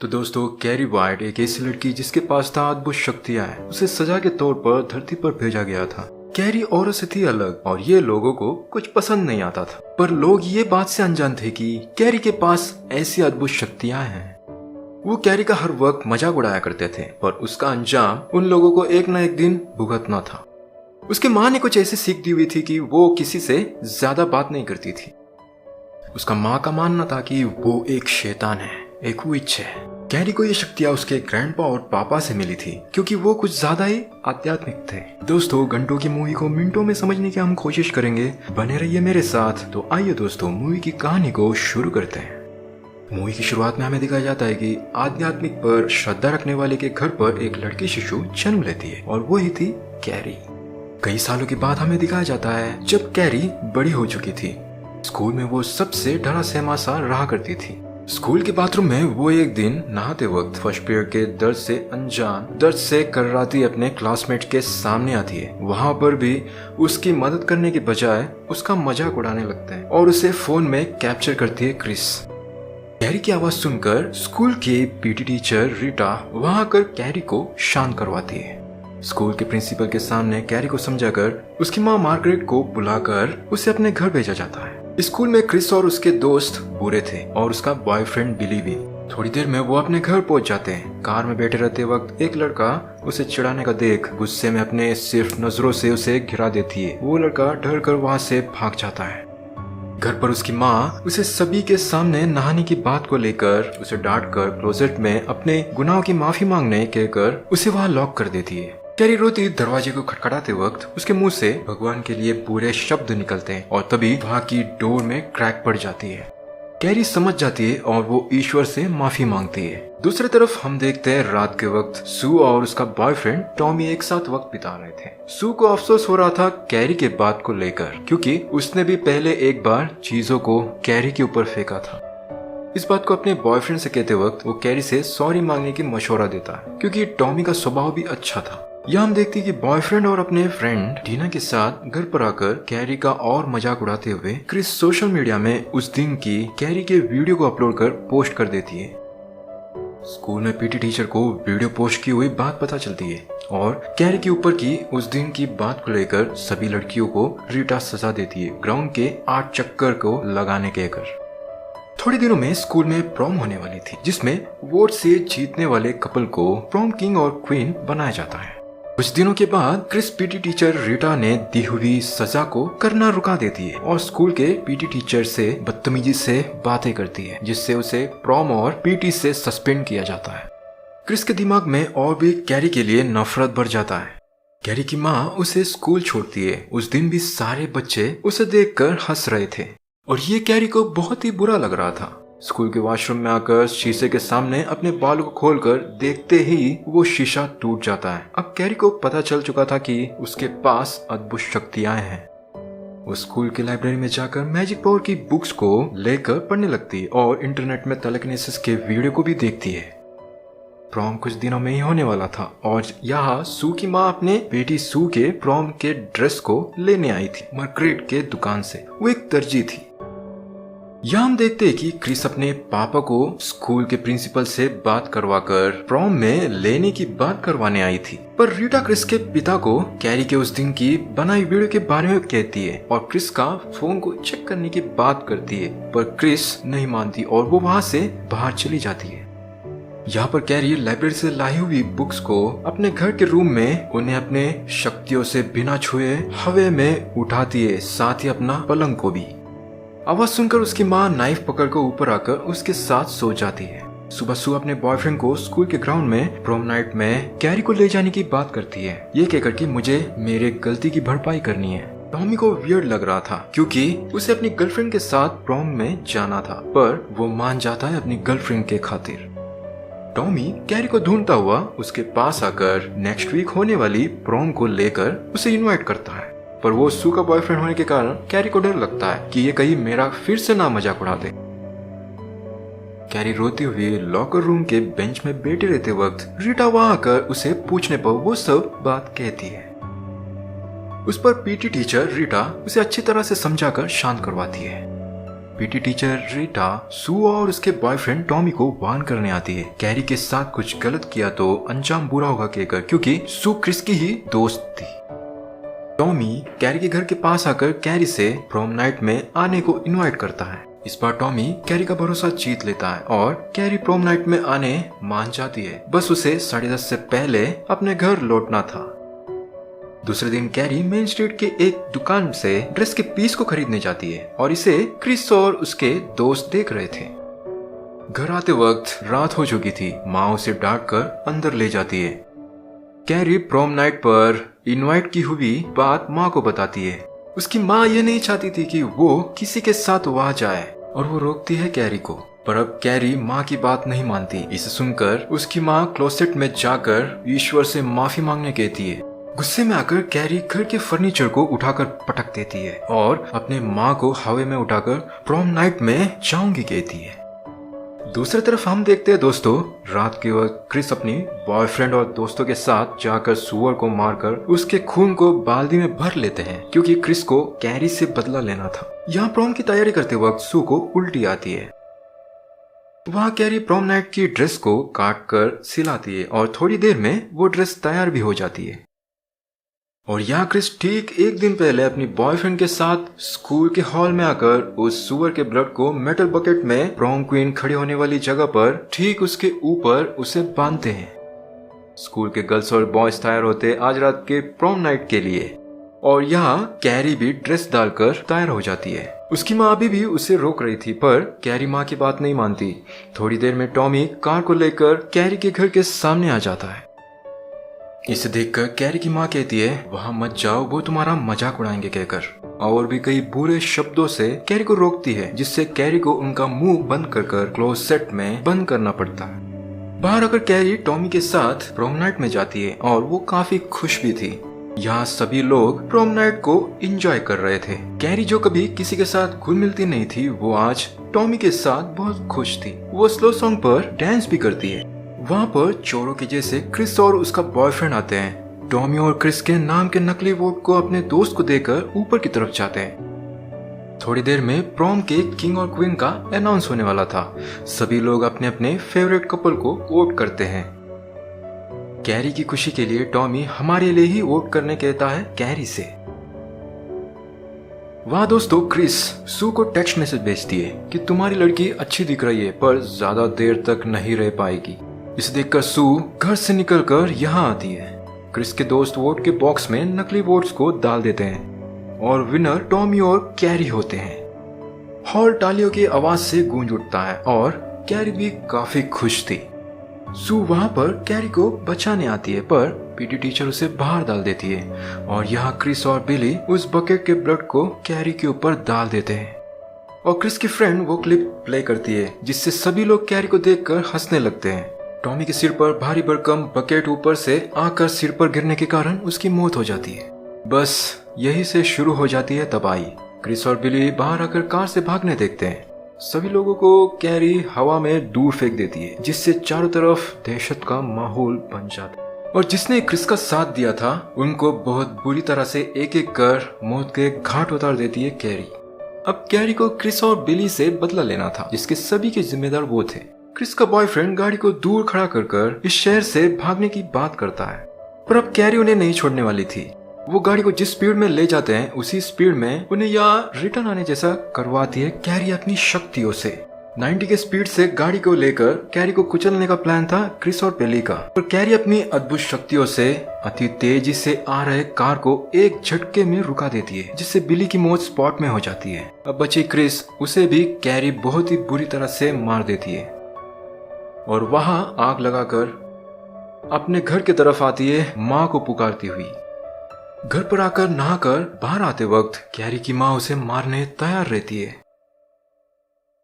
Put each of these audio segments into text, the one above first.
तो दोस्तों, carry white एक ऐसी लड़की जिसके पास था अद्भुत शक्तियां हैं। उसे सजा के तौर पर धरती पर भेजा गया था। कैरी औरों से थी अलग और ये लोगों को कुछ पसंद नहीं आता था, पर लोग ये बात से अनजान थे कि कैरी के पास ऐसी अद्भुत शक्तियां हैं। वो कैरी का हर वक्त मजाक उड़ाया करते थे, पर उसका अंजाम उन लोगों को एक न एक दिन भुगतना था। उसकी माँ ने कुछ ऐसी सीख दी हुई थी कि वो किसी से ज्यादा बात नहीं करती थी। उसका माँ का मानना था कि वो एक शैतान है, एक विच है। कैरी को ये शक्तियां उसके ग्रैंडपा और पापा से मिली थी, क्योंकि वो कुछ ज्यादा ही आध्यात्मिक थे। दोस्तों, घंटों की मूवी को मिनटों में समझने की हम कोशिश करेंगे। बने रहिए मेरे साथ। तो आइए दोस्तों, मूवी की कहानी को शुरू करते हैं। मूवी की शुरुआत में हमें दिखाया जाता है कि आध्यात्मिक पर श्रद्धा रखने वाले के घर पर एक लड़की शिशु जन्म लेती है और वो ही थी कैरी। कई सालों के बाद हमें दिखाया जाता है जब कैरी बड़ी हो चुकी थी। स्कूल में वो सबसे डरा सहमा सा रहा करती थी। स्कूल के बाथरूम में वो एक दिन नहाते वक्त फर्स्ट पीरियड के दर्द से कर्राती अपने क्लासमेट के सामने आती है। वहाँ पर भी उसकी मदद करने के बजाय उसका मजाक उड़ाने लगता है और उसे फोन में कैप्चर करती है क्रिस। कैरी की आवाज सुनकर स्कूल के पीटी टीचर रीटा वहाँ आकर कैरी को शांत करवाती है। स्कूल के प्रिंसिपल के सामने कैरी को समझाकर उसकी माँ मार्गरेट को बुलाकर उसे अपने घर भेजा जाता है। स्कूल में क्रिस और उसके दोस्त बुरे थे और उसका बॉयफ्रेंड बिली भी। थोड़ी देर में वो अपने घर पहुंच जाते हैं। कार में बैठे रहते वक्त एक लड़का उसे चिढ़ाने का देख गुस्से में अपने सिर्फ नजरों से उसे घिरा देती है। वो लड़का डर कर वहाँ से भाग जाता है। घर पर उसकी माँ उसे सभी के सामने नहाने की बात को लेकर उसे डांट कर क्लोजेट में अपने गुनाहों की माफी मांगने कहकर उसे वहाँ लॉक कर देती है। कैरी रोती दरवाजे को खटखटाते वक्त उसके मुंह से भगवान के लिए पूरे शब्द निकलते हैं और तभी वहाँ की डोर में क्रैक पड़ जाती है। कैरी समझ जाती है और वो ईश्वर से माफी मांगती है। दूसरी तरफ हम देखते हैं रात के वक्त सू और उसका बॉयफ्रेंड टॉमी एक साथ वक्त बिता रहे थे। सू को अफसोस हो रहा था कैरी के बात को लेकर, क्योंकि उसने भी पहले एक बार चीजों को कैरी के ऊपर फेंका था। इस बात को अपने बॉयफ्रेंड से कहते वक्त वो कैरी से सॉरी मांगने की मशवरा देता है, क्योंकि टॉमी का स्वभाव भी अच्छा था। यहाँ हम देखते हैं कि बॉयफ्रेंड और अपने फ्रेंड टीना के साथ घर पर आकर कैरी का और मजाक उड़ाते हुए क्रिस सोशल मीडिया में उस दिन की कैरी के वीडियो को अपलोड कर पोस्ट कर देती है। स्कूल में पीटी टीचर को वीडियो पोस्ट की हुई बात पता चलती है और कैरी के ऊपर की उस दिन की बात को लेकर सभी लड़कियों को रीटा सजा देती है, ग्राउंड के 8 चक्कर को लगाने कहकर। थोड़े दिनों में स्कूल में प्रॉम होने वाली थी, जिसमें वोट से जीतने वाले कपल को प्रॉम किंग और क्वीन बनाया जाता है। कुछ दिनों के बाद क्रिस पीटी टीचर रीटा ने दी हुई सजा को करना रुका देती है और स्कूल के पीटी टीचर से बदतमीजी से बातें करती है, जिससे उसे प्रॉम और पीटी से सस्पेंड किया जाता है। क्रिस के दिमाग में और भी कैरी के लिए नफरत बढ़ जाता है। कैरी की माँ उसे स्कूल छोड़ती है। उस दिन भी सारे बच्चे उसे देखकर हंस रहे थे और ये कैरी को बहुत ही बुरा लग रहा था। स्कूल के वॉशरूम में आकर शीशे के सामने अपने बालों को खोलकर देखते ही वो शीशा टूट जाता है। अब कैरी को पता चल चुका था कि उसके पास अद्भुत शक्तियां हैं। वो स्कूल की लाइब्रेरी में जाकर मैजिक पावर की बुक्स को लेकर पढ़ने लगती है और इंटरनेट में टेलेकिनेसिस के वीडियो को भी देखती है। प्रॉम कुछ दिनों में ही होने वाला था और यहाँ सू की माँ अपने बेटी सू के प्रॉम के ड्रेस को लेने आई थी मार्गरेट के दुकान से। वो एक दर्जी थी। यहाँ हम देखते हैं कि क्रिस अपने पापा को स्कूल के प्रिंसिपल से बात करवाकर प्रॉम में लेने की बात करवाने आई थी, पर रीटा क्रिस के पिता को कैरी के उस दिन की बनाई वीडियो के बारे में कहती है और क्रिस का फोन को चेक करने की बात करती है, पर क्रिस नहीं मानती और वो वहाँ से बाहर चली जाती है। यहाँ पर कैरी लाइब्रेरी से लाई हुई बुक्स को अपने घर के रूम में उन्हें अपने शक्तियों से बिना छुए हवा में उठाती है, साथ ही अपना पलंग को भी। आवाज सुनकर उसकी माँ नाइफ पकड़कर ऊपर आकर उसके साथ सो जाती है। सुबह सुबह अपने बॉयफ्रेंड को स्कूल के ग्राउंड में प्रॉम नाइट में कैरी को ले जाने की बात करती है, ये कहकर कि मुझे मेरे गलती की भरपाई करनी है। टॉमी को वियर्ड लग रहा था, क्योंकि उसे अपनी गर्लफ्रेंड के साथ प्रॉम में जाना था, पर वो मान जाता है अपनी गर्लफ्रेंड के खातिर। टॉमी कैरी को ढूंढता हुआ उसके पास आकर नेक्स्ट वीक होने वाली प्रॉम को लेकर उसे इनवाइट करता है, पर वो सू का बॉयफ्रेंड होने के कारण कैरी को डर लगता है कि ये कहीं मेरा फिर से ना मजाक उड़ा दे। कैरी रोती हुई लॉकर रूम के बेंच में बैठे रहते वक्त रीटा वहां आकर उसे पूछने पर वो सब बात कहती है। उस पर पीटी टीचर रीटा उसे अच्छी तरह से समझाकर शांत करवाती है। पीटी टीचर रीटा सू और उसके बॉयफ्रेंड टॉमी को वार्न करने आती है। कैरी के साथ कुछ गलत किया तो अंजाम बुरा होगा कहकर, क्योंकि सू क्रिस की ही दोस्त थी। टॉमी कैरी के घर के पास आकर कैरी से प्रॉम नाइट में आने को इनवाइट करता है। इस बार टॉमी कैरी का भरोसा जीत लेता है और कैरी प्रॉम नाइट में आने मान जाती है। बस उसे 10:30 से पहले अपने घर लौटना था। दूसरे दिन कैरी मेन स्ट्रीट के एक दुकान से ड्रेस के पीस को खरीदने जाती है और इसे क्रिस और उसके दोस्त देख रहे थे। घर आते वक्त रात हो चुकी थी। माँ उसे डांट कर अंदर ले जाती है। कैरी प्रॉम नाइट पर इनवाइट की हुई बात माँ को बताती है। उसकी माँ ये नहीं चाहती थी कि वो किसी के साथ वहां जाए और वो रोकती है कैरी को, पर अब कैरी माँ की बात नहीं मानती। इसे सुनकर उसकी माँ क्लोसेट में जाकर ईश्वर से माफी मांगने कहती है। गुस्से में आकर कैरी घर के फर्नीचर को उठाकर पटक देती है और अपने माँ को हवा में उठाकर प्रॉम नाइट में जाऊंगी कहती है। दूसरी तरफ हम देखते हैं दोस्तों, रात के वक्त क्रिस अपनी बॉयफ्रेंड और दोस्तों के साथ जाकर सुअर को मारकर उसके खून को बाल्टी में भर लेते हैं, क्योंकि क्रिस को कैरी से बदला लेना था। यहाँ प्रॉम की तैयारी करते वक्त सू को उल्टी आती है। वहाँ कैरी प्रॉम नाइट की ड्रेस को काट कर सिलाती है और थोड़ी देर में वो ड्रेस तैयार भी हो जाती है। और यहाँ क्रिस ठीक एक दिन पहले अपनी बॉयफ्रेंड के साथ स्कूल के हॉल में आकर उस सुअर के ब्लड को मेटल बकेट में प्रॉम क्वीन खड़ी होने वाली जगह पर ठीक उसके ऊपर उसे बांधते हैं। स्कूल के गर्ल्स और बॉयज तैयार होते आज रात के प्रॉम नाइट के लिए और यहाँ कैरी भी ड्रेस डालकर तैयार हो जाती है। उसकी माँ अभी भी उसे रोक रही थी, पर कैरी माँ की बात नहीं मानती। थोड़ी देर में टॉमी कार को लेकर कैरी के घर के सामने आ जाता है। इसे देखकर कैरी की माँ कहती है, वहां मत जाओ, वो तुम्हारा मजाक उड़ाएंगे कहकर, और भी कई बुरे शब्दों से कैरी को रोकती है, जिससे कैरी को उनका मुंह बंद कर क्लोसेट में बंद करना पड़ता है। बाहर आकर कैरी टॉमी के साथ प्रॉम नाइट में जाती है और वो काफी खुश भी थी। यहाँ सभी लोग प्रॉम नाइट को एंजॉय कर रहे थे। कैरी जो कभी किसी के साथ घुल मिलती नहीं थी, वो आज टॉमी के साथ बहुत खुश थी। वो स्लो सॉन्ग पर डांस भी करती है। वहाँ पर चोरों के जैसे क्रिस और उसका बॉयफ्रेंड आते हैं। टॉमी और क्रिस के नाम के नकली वोट को अपने दोस्त को देकर ऊपर की तरफ जाते हैं। थोड़ी देर में प्रॉम के किंग और क्वीन का अनाउंस होने वाला था। सभी लोग अपने अपने फेवरेट कपल को वोट करते हैं। कैरी की खुशी के लिए टॉमी हमारे लिए ही वोट करने कहता है कैरी से। वहाँ दोस्तों क्रिस सू को टेक्स्ट मैसेज भेजती है कि तुम्हारी लड़की अच्छी दिख रही है, पर ज्यादा देर तक नहीं रह पाएगी। इसे देखकर सू घर से निकलकर यहाँ आती है। क्रिस के दोस्त वोट के बॉक्स में नकली वोट्स को डाल देते हैं और विनर टॉमी और कैरी होते हैं। हॉल तालियों की आवाज से गूंज उठता है और कैरी भी काफी खुश थी। सू वहाँ पर कैरी को बचाने आती है, पर पीटी टीचर उसे बाहर डाल देती है और यहाँ क्रिस और बिली उस बकेट के ब्लड को कैरी के ऊपर डाल देते हैं। और क्रिस की फ्रेंड वो क्लिप प्ले करती है, जिससे सभी लोग कैरी को देखकर हंसने लगते हैं। टॉमी के सिर पर भारी भरकम बकेट ऊपर से आकर सिर पर गिरने के कारण उसकी मौत हो जाती है। बस यही से शुरू हो जाती है तबाही। क्रिस और बिली बाहर आकर कार से भागने देखते हैं। सभी लोगों को कैरी हवा में दूर फेंक देती है, जिससे चारों तरफ दहशत का माहौल बन जाता है। और जिसने क्रिस का साथ दिया था, उनको बहुत बुरी तरह से एक एक कर मौत के घाट उतार देती है कैरी। अब कैरी को क्रिस और बिली से बदला लेना था, जिसके सभी के जिम्मेदार वो थे। क्रिस का बॉयफ्रेंड गाड़ी को दूर खड़ा कर इस शहर से भागने की बात करता है, पर अब कैरी उन्हें नहीं छोड़ने वाली थी। वो गाड़ी को जिस स्पीड में ले जाते हैं, उसी स्पीड में उन्हें यहाँ रिटर्न आने जैसा करवाती है कैरी अपनी शक्तियों से। 90 के स्पीड से गाड़ी को लेकर कैरी को कुचलने का प्लान था क्रिस और बिली का, पर कैरी अपनी अद्भुत शक्तियों से अति तेजी से आ रहे कार को एक झटके में रुका देती है, जिससे बिली की मौत स्पॉट में हो जाती है। अब बची क्रिस, उसे भी कैरी बहुत ही बुरी तरह से मार देती है और वहां आग लगाकर अपने घर की तरफ आती है, माँ को पुकारती हुई। घर पर आकर नहाकर बाहर आते वक्त कैरी की माँ उसे मारने तैयार रहती है।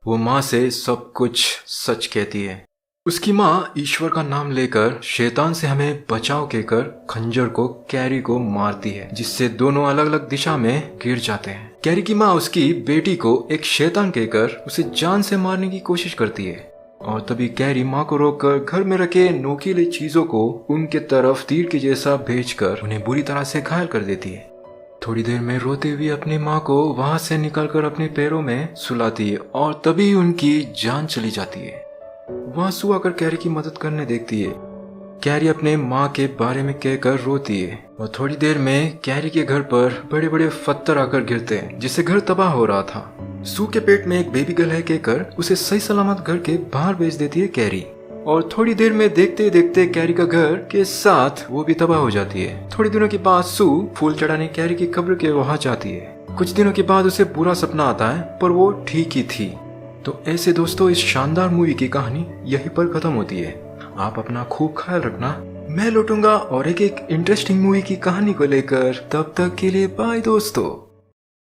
वो माँ से सब कुछ सच कहती है। उसकी माँ ईश्वर का नाम लेकर शैतान से हमें बचाओ कहकर खंजर को कैरी को मारती है, जिससे दोनों अलग अलग दिशा में गिर जाते हैं। कैरी की माँ उसकी बेटी को एक शैतान कहकर उसे जान से मारने की कोशिश करती है और तभी कैरी माँ को रोककर घर में रखे नोकीले चीजों को उनके तरफ तीर के जैसा भेजकर उन्हें बुरी तरह से घायल कर देती है। थोड़ी देर में रोते हुए अपनी माँ को वहां से निकालकर अपने पैरों में सुलाती है और तभी उनकी जान चली जाती है। वहां सू आकर कैरी की मदद करने देखती है। कैरी अपने माँ के बारे में कहकर रोती है और थोड़ी देर में कैरी के घर पर बड़े बड़े पत्थर आकर गिरते हैं, जिससे घर तबाह हो रहा था। सू के पेट में एक बेबी गर्ल है कहकर उसे सही सलामत घर के बाहर भेज देती है कैरी। और थोड़ी देर में देखते देखते कैरी का घर के साथ वो भी तबाह हो जाती है। थोड़े दिनों के बाद सू फूल चढ़ाने कैरी की कब्र के वहां जाती है। कुछ दिनों के बाद उसे बुरा सपना आता है, पर वो ठीक ही थी। तो ऐसे दोस्तों, इस शानदार मूवी की कहानी यहीं पर खत्म होती है। आप अपना खूब ख्याल रखना। मैं लौटूंगा और एक इंटरेस्टिंग मूवी की कहानी को लेकर। तब तक के लिए बाय दोस्तों।